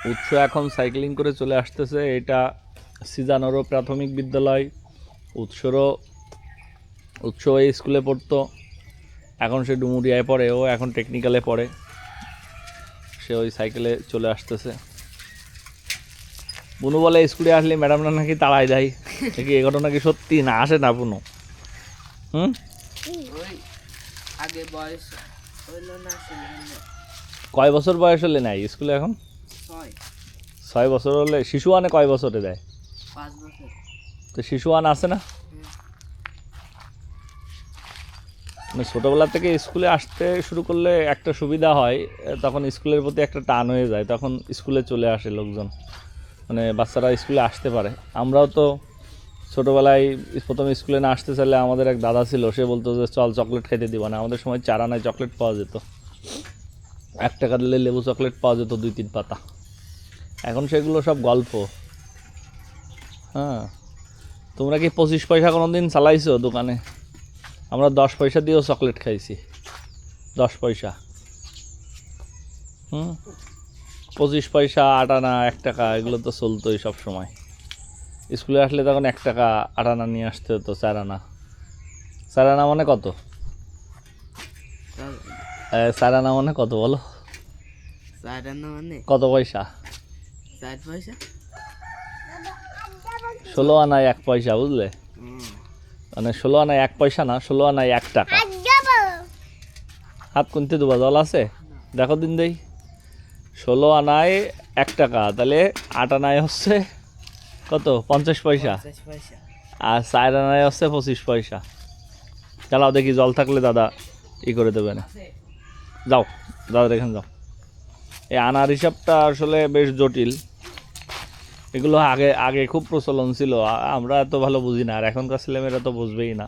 উৎস এখন সাইক্লিং করে চলে আসতেছে। এটা সিজানোরও প্রাথমিক বিদ্যালয়, উৎস এই স্কুলে পড়তো, এখন সে ডুমুরিয়ায় পড়ে, ও এখন টেকনিক্যালে পড়ে, সে ওই সাইকেলে চলে আসতেছে। বুনু বলে স্কুলে আসলে ম্যাডামরা নাকি তাড়াই দেয়, নাকি এ ঘটনা কি সত্যি না? আসে না বুনু? আগে বয়স হইল না, কয় বছর বয়স হলে নেয় স্কুলে এখন? 6 বছর হলে। শিশু আনে কয় বছরে দেয়? 5 বছর। তো শিশু আন আছে না? মানে ছোটোবেলা থেকে স্কুলে আসতে শুরু করলে একটা সুবিধা হয়, তখন স্কুলের প্রতি একটা টান হয়ে যায়, তখন স্কুলে চলে আসে লোকজন, মানে বাচ্চারা স্কুলে আসতে পারে। আমরাও তো ছোটোবেলায় প্রথম স্কুলে না আসতে চাইলে আমাদের এক দাদা ছিল, সে বলতো যে চল চকলেট খাইতে দিব না। আমাদের সময় 4 আনায় চকলেট পাওয়া যেত, 1 টাকা দিলে লেবু চকলেট পাওয়া যেত 2-3 পাতা। এখন সেগুলো সব গল্প। হ্যাঁ, তোমরা কি 25 পয়সা কোনো দিন চালাইছো দোকানে? আমরা 10 পয়সা দিয়েও চকলেট খাইছি, 10 পয়সা। 25 পয়সা, 8 আনা, 1 টাকা, এগুলো তো চলতোই সব সময়। স্কুলে আসলে তখন 1 টাকা 8 আনা নিয়ে আসতে হতো, 4 আনা। 4 আনা মানে কত? 4 আনা মানে কত বলো? 4 আনা মানে কত পয়সা? 4 পয়সা। 16 আনায় 1 পয়সা, বুঝলে? মানে 16 আনায় 1 পয়সা না, 16 আনায় 1 টাকা। হাত কুনতে দেবো, জল আছে? দেখো দিন দেই। 16 আনায় 1 টাকা, তাহলে 8 আনায় হচ্ছে কত? 50 পয়সা। আর 4 আনায় হচ্ছে 25 পয়সা। চালাও দেখি, জল থাকলে দাদা করে দেবে না। যাও দাদা, এখানে যাও। এই আনার হিসাবটা আসলে বেশ জটিল। এগুলো আগে আগে খুব প্রচলন ছিল, আমরা এত ভালো বুঝি না, আর এখনকার ছেলেমেয়েরা তো বুঝবেই না।